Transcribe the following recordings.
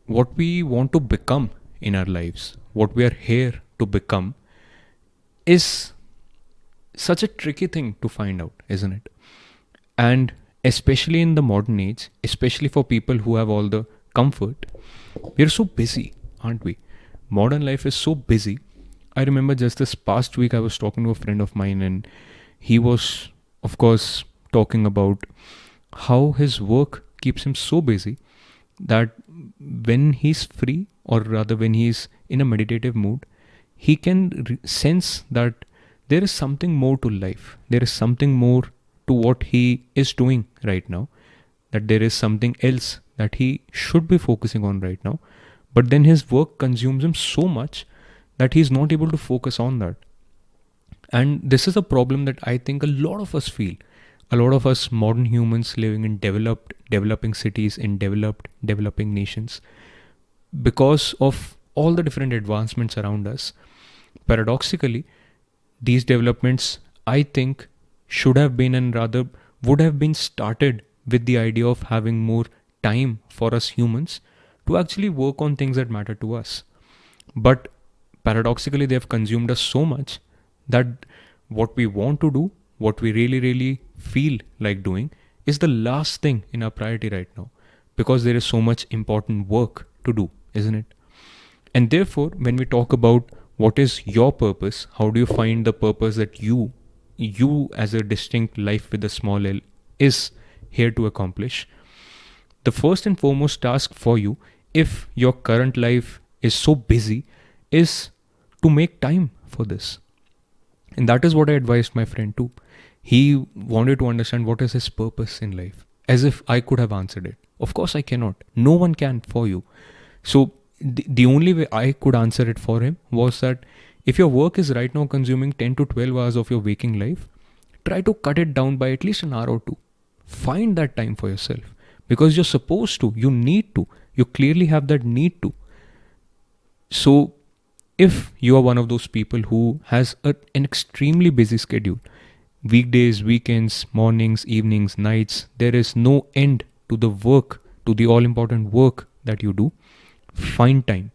what we want to become in our lives, what we are here to become, is such a tricky thing to find out, isn't it? And especially in the modern age, especially for people who have all the comfort, we are so busy, aren't we? Modern life is so busy. I remember just this past week, I was talking to a friend of mine, and he was, of course, talking about how his work keeps him so busy that when he's free, or rather when he's in a meditative mood, he can sense that there is something more to life. There is something more to what he is doing right now, that there is something else that he should be focusing on right now. But then his work consumes him so much that he's not able to focus on that. And this is a problem that I think a lot of us feel. A lot of us modern humans living in developing cities, in developing nations, because of all the different advancements around us. Paradoxically, these developments, I think, should have been, and rather would have been, started with the idea of having more time for us humans to actually work on things that matter to us. But paradoxically, they have consumed us so much that what we want to do, what we really, really feel like doing, is the last thing in our priority right now, because there is so much important work to do, isn't it? And therefore, when we talk about what is your purpose, how do you find the purpose that you as a distinct life with a small l is here to accomplish, the first and foremost task for you, if your current life is so busy, is to make time for this. And that is what I advised my friend too. He wanted to understand what is his purpose in life, as if I could have answered it. Of course, I cannot. No one can for you. So, the only way I could answer it for him was that if your work is right now consuming 10 to 12 hours of your waking life, try to cut it down by at least an hour or two. Find that time for yourself, because you're supposed to, you need to, you clearly have that need to. So, if you are one of those people who has an extremely busy schedule, weekdays, weekends, mornings, evenings, nights, there is no end to the work, to the all important work that you do, find time.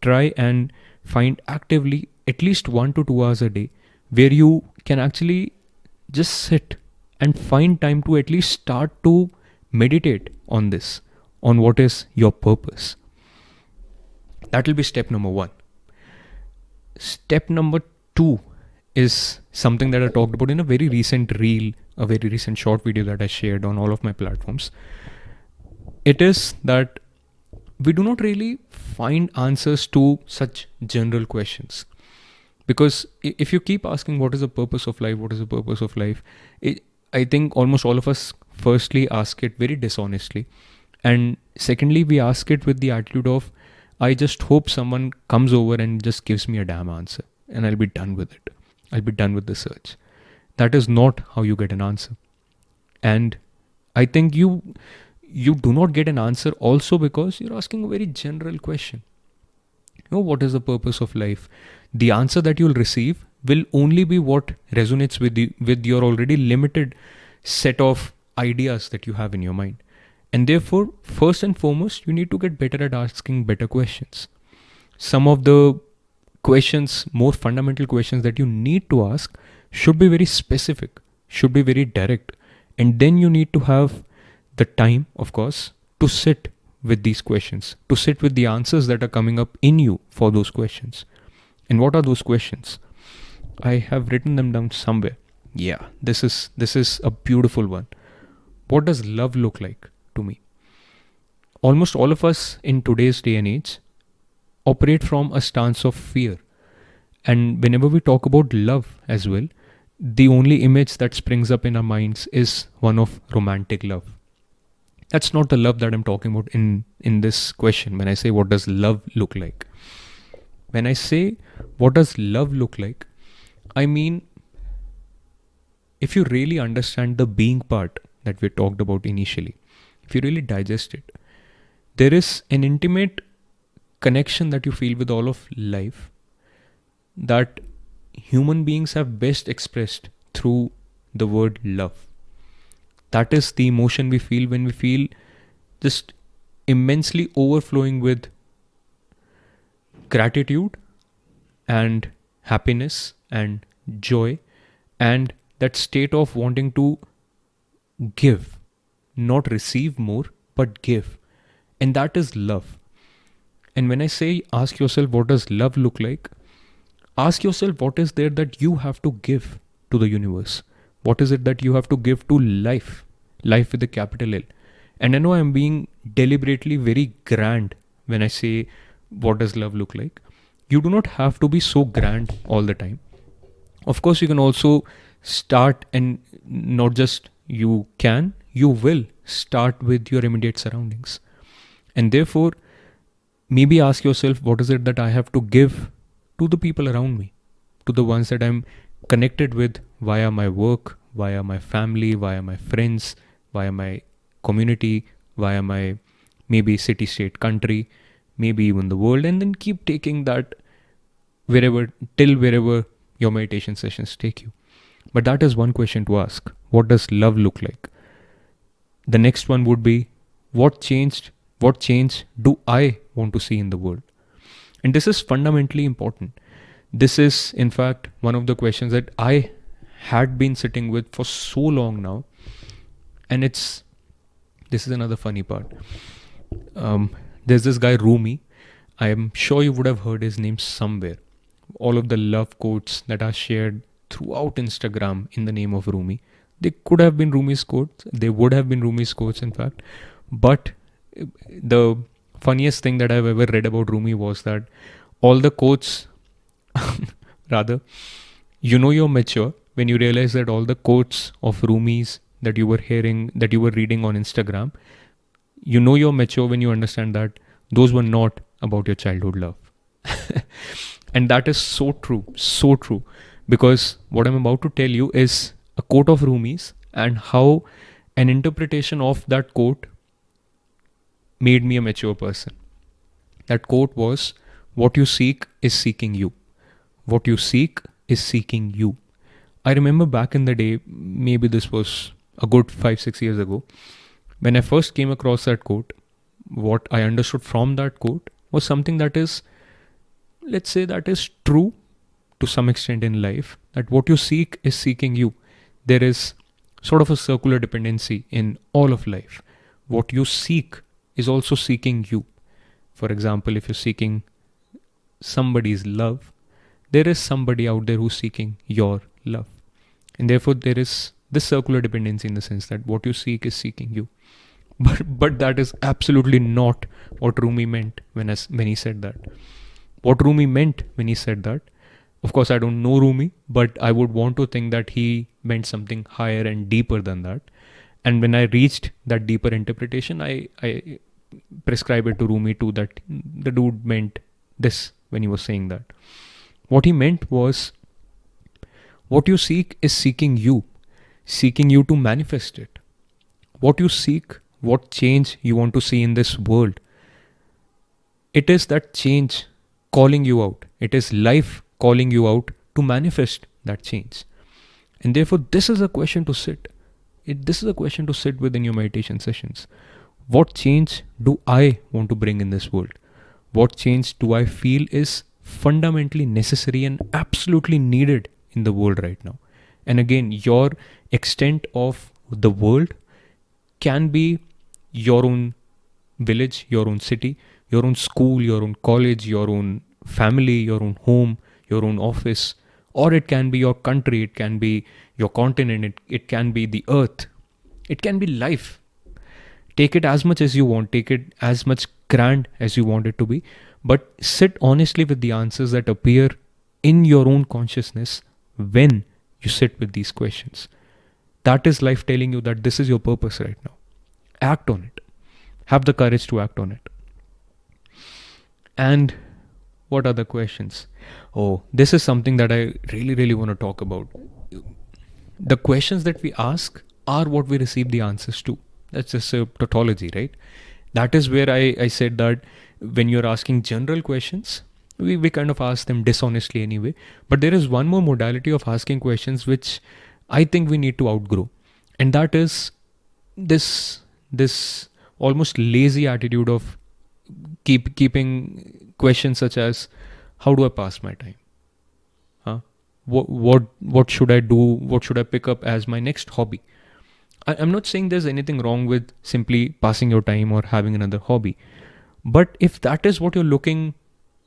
Try and find actively at least 1 to 2 hours a day where you can actually just sit and find time to at least start to meditate on this, on what is your purpose. That will be step number 1. Step number 2 is something that I talked about in a very recent reel, a very recent short video that I shared on all of my platforms. It is that we do not really find answers to such general questions. Because if you keep asking what is the purpose of life, what is the purpose of life, I think almost all of us firstly ask it very dishonestly. And secondly, we ask it with the attitude of, I just hope someone comes over and just gives me a damn answer and I'll be done with it. I'll be done with the search. That is not how you get an answer. And I think you do not get an answer also because you're asking a very general question. What is the purpose of life? The answer that you'll receive will only be what resonates with your already limited set of ideas that you have in your mind. And therefore, first and foremost, you need to get better at asking better questions. Some of the questions, more fundamental questions that you need to ask, should be very specific, should be very direct. And then you need to have the time, of course, to sit with these questions, to sit with the answers that are coming up in you for those questions. And what are those questions? I have written them down somewhere. Yeah, this is a beautiful one. What does love look like to me? Almost all of us in today's day and age operate from a stance of fear. And whenever we talk about love as well, the only image that springs up in our minds is one of romantic love. That's not the love that I'm talking about in this question. When I say what does love look like? When I say what does love look like, I mean, if you really understand the being part that we talked about initially, if you really digest it, there is an intimate connection that you feel with all of life that human beings have best expressed through the word love. That is the emotion we feel when we feel just immensely overflowing with gratitude and happiness and joy, and that state of wanting to give, not receive more, but give. And that is love. And when I say ask yourself what does love look like, ask yourself what is there that you have to give to the universe. What is it that you have to give to life? Life with a capital L. And I know I'm being deliberately very grand when I say what does love look like. You do not have to be so grand all the time. Of course, you can also start, and not just you can, you will start with your immediate surroundings. And therefore, maybe ask yourself what is it that I have to give to the people around me, to the ones that I'm connected with via my work, via my family, via my friends, via my community, via my maybe city, state, country, maybe even the world, and then keep taking that wherever your meditation sessions take you. But that is one question to ask. What does love look like? The next one would be, what change do I want to see in the world? And this is fundamentally important. This is, in fact, one of the questions that I had been sitting with for so long now. And this is another funny part. There's this guy, Rumi. I am sure you would have heard his name somewhere. All of the love quotes that are shared throughout Instagram in the name of Rumi, they could have been Rumi's quotes. They would have been Rumi's quotes, in fact. But the funniest thing that I've ever read about Rumi was that all the quotes, rather, you're mature when you realize that all the quotes of Rumi's that you were reading on Instagram, you're mature when you understand that those were not about your childhood love. And that is so true, because what I'm about to tell you is a quote of Rumi's, and how an interpretation of that quote made me a mature person. That quote was, what you seek is seeking you. What you seek is seeking you. I remember back in the day, maybe this was a good 5-6 years ago, when I first came across that quote, what I understood from that quote was something that is, let's say, that is true to some extent in life, that what you seek is seeking you. There is sort of a circular dependency in all of life. What you seek is also seeking you. For example, if you're seeking somebody's love, there is somebody out there who's seeking your love. And therefore, there is this circular dependency in the sense that what you seek is seeking you. But that is absolutely not what Rumi meant when he said that. What Rumi meant when he said that, of course, I don't know Rumi, but I would want to think that he meant something higher and deeper than that. And when I reached that deeper interpretation, I prescribe it to Rumi too, that the dude meant this when he was saying that. What he meant was, what you seek is seeking you to manifest it. What you seek, what change you want to see in this world, it is that change calling you out. It is life calling you out to manifest that change. And therefore, this is a question to sit. This is a question to sit with in your meditation sessions. What change do I want to bring in this world? What change do I feel is fundamentally necessary and absolutely needed in the world right now? And again, your extent of the world can be your own village, your own city, your own school, your own college, your own family, your own home, your own office, or it can be your country, it can be your continent, it can be the earth, it can be life. Take it as much as you want, take it as much grand as you want it to be, but sit honestly with the answers that appear in your own consciousness when you sit with these questions. That is life telling you that this is your purpose right now. Act on it. Have the courage to act on it. And what other questions? Oh, this is something that I really want to talk about. The questions that we ask are what we receive the answers to. That's just a tautology, right? That is where I said that when you're asking general questions, we kind of ask them dishonestly anyway. But there is one more modality of asking questions which I think we need to outgrow. And that is this almost lazy attitude of keeping questions such as, how do I pass my time? Huh? What should I do? What should I pick up as my next hobby? I'm not saying there's anything wrong with simply passing your time or having another hobby. But if that is what you're looking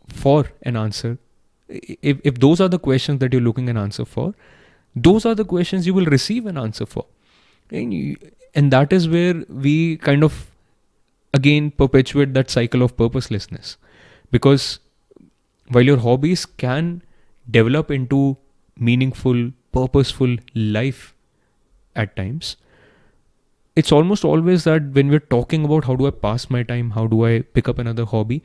for an answer, if those are the questions that you're looking an answer for, those are the questions you will receive an answer for. And that is where we kind of again perpetuate that cycle of purposelessness. Because while your hobbies can develop into meaningful, purposeful life at times, it's almost always that when we're talking about how do I pass my time, how do I pick up another hobby,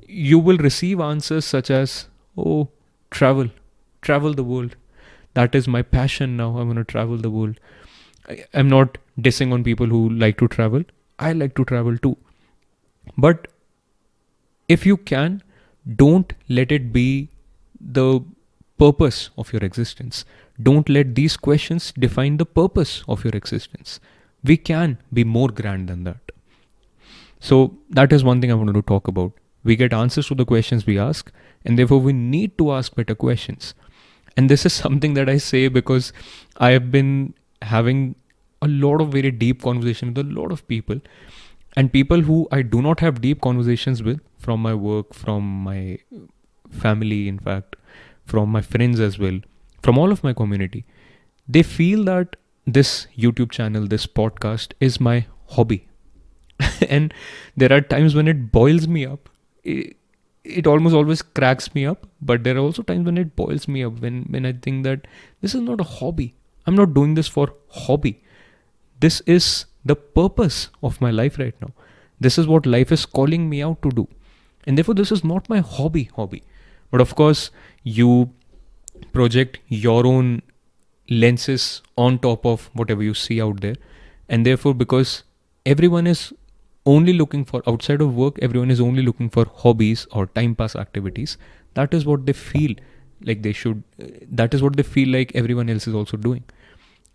you will receive answers such as, oh, travel the world. That is my passion now. I'm going to travel the world. I'm not dissing on people who like to travel. I like to travel too. But if you can, don't let it be the purpose of your existence. Don't let these questions define the purpose of your existence. We can be more grand than that. So that is one thing I wanted to talk about. We get answers to the questions we ask, and therefore we need to ask better questions. And this is something that I say because I have been having a lot of very deep conversation with a lot of people, and people who I do not have deep conversations with, from my work, from my family, in fact, from my friends as well, from all of my community, they feel that this YouTube channel, this podcast is my hobby. And there are times when it boils me up. It almost always cracks me up, but there are also times when it boils me up, when I think that this is not a hobby. I'm not doing this for hobby. This is the purpose of my life right now. This is what life is calling me out to do. And therefore, this is not my hobby. But of course, you project your own lenses on top of whatever you see out there. And therefore, because everyone is only looking for, outside of work, everyone is only looking for hobbies or time pass activities. That is what they feel like they should, that is what they feel like everyone else is also doing.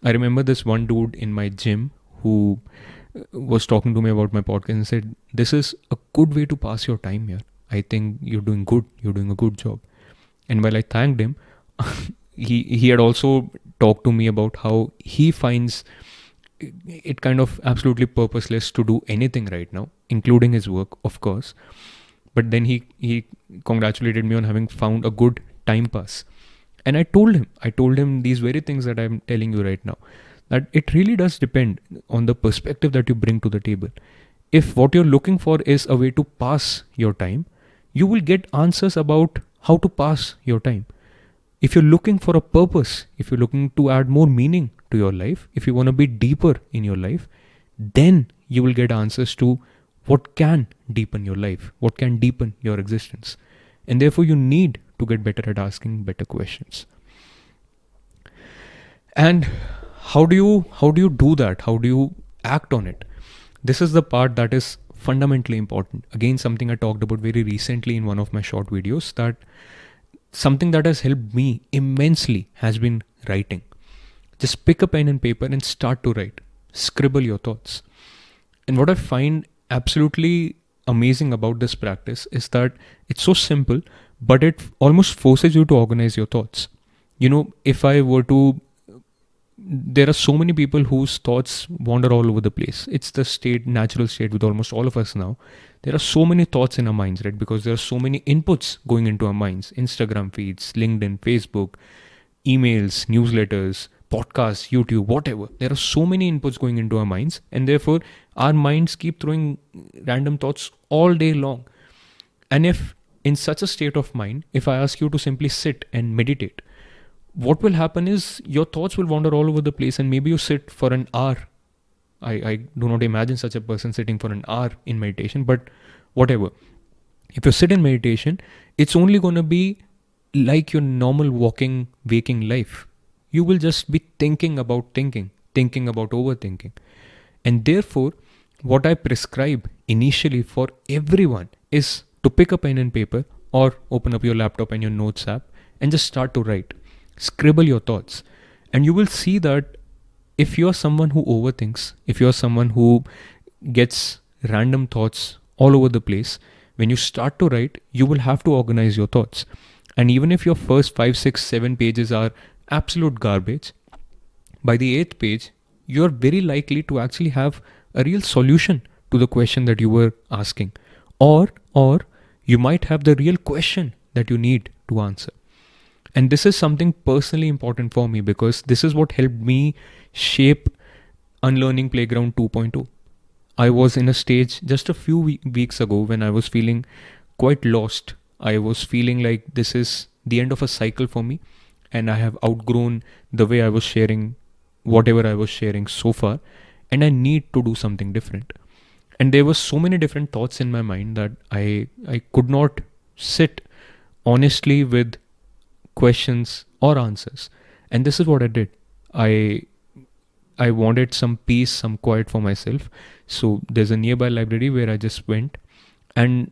I remember this one dude in my gym who was talking to me about my podcast and said, this is a good way to pass your time here. I think you're doing good. You're doing a good job. And while I thanked him, he had also talked to me about how he finds it kind of absolutely purposeless to do anything right now, including his work, of course. But then he congratulated me on having found a good time pass. And I told him these very things that I'm telling you right now, that it really does depend on the perspective that you bring to the table. If what you're looking for is a way to pass your time, you will get answers about how to pass your time. If you're looking for a purpose, if you're looking to add more meaning to your life, if you want to be deeper in your life, then you will get answers to what can deepen your life, what can deepen your existence. And therefore you need to get better at asking better questions. And how do you do that? How do you act on it? This is the part that is fundamentally important. Again, something I talked about very recently in one of my short videos, that something that has helped me immensely has been writing. Just pick a pen and paper and start to write. Scribble your thoughts. And what I find absolutely amazing about this practice is that it's so simple, but it almost forces you to organize your thoughts. You know, there are so many people whose thoughts wander all over the place. It's the natural state with almost all of us now. There are so many thoughts in our minds, right? Because there are so many inputs going into our minds. Instagram feeds, LinkedIn, Facebook, emails, newsletters, podcasts, YouTube, whatever. There are so many inputs going into our minds, and therefore our minds keep throwing random thoughts all day long. And if in such a state of mind, if I ask you to simply sit and meditate, what will happen is your thoughts will wander all over the place, and maybe you sit for an hour. I do not imagine such a person sitting for an hour in meditation, but whatever. If you sit in meditation, it's only going to be like your normal waking life. You will just be thinking about overthinking. And therefore, what I prescribe initially for everyone is to pick a pen and paper or open up your laptop and your notes app and just start to write. Scribble your thoughts. And you will see that if you're someone who overthinks, if you're someone who gets random thoughts all over the place. When you start to write, you will have to organize your thoughts. And even if your first 5, 6, 7 pages are absolute garbage, by the 8th page, you're very likely to actually have a real solution to the question that you were asking. Or you might have the real question that you need to answer. And this is something personally important for me because this is what helped me shape Unlearning Playground 2.0. I was in a stage just a few weeks ago when I was feeling quite lost. I was feeling like this is the end of a cycle for me, and I have outgrown the way I was sharing whatever I was sharing so far, and I need to do something different. And there were so many different thoughts in my mind that I could not sit honestly with questions or answers. And this is what I did. I wanted some peace, some quiet for myself. So there's a nearby library where I just went, and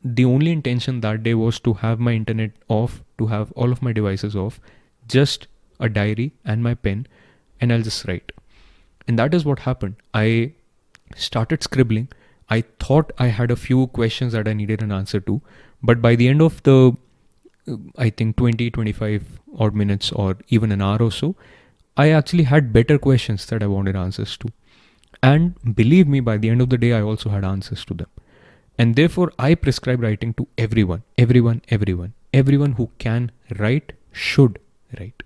the only intention that day was to have my internet off, to have all of my devices off, just a diary and my pen, and I'll just write. And that is what happened. I started scribbling. I thought I had a few questions that I needed an answer to, but by the end of the I think 20, 25 odd minutes or even an hour or so, I actually had better questions that I wanted answers to. And believe me, by the end of the day, I also had answers to them. And therefore, I prescribe writing to everyone. Everyone who can write should write.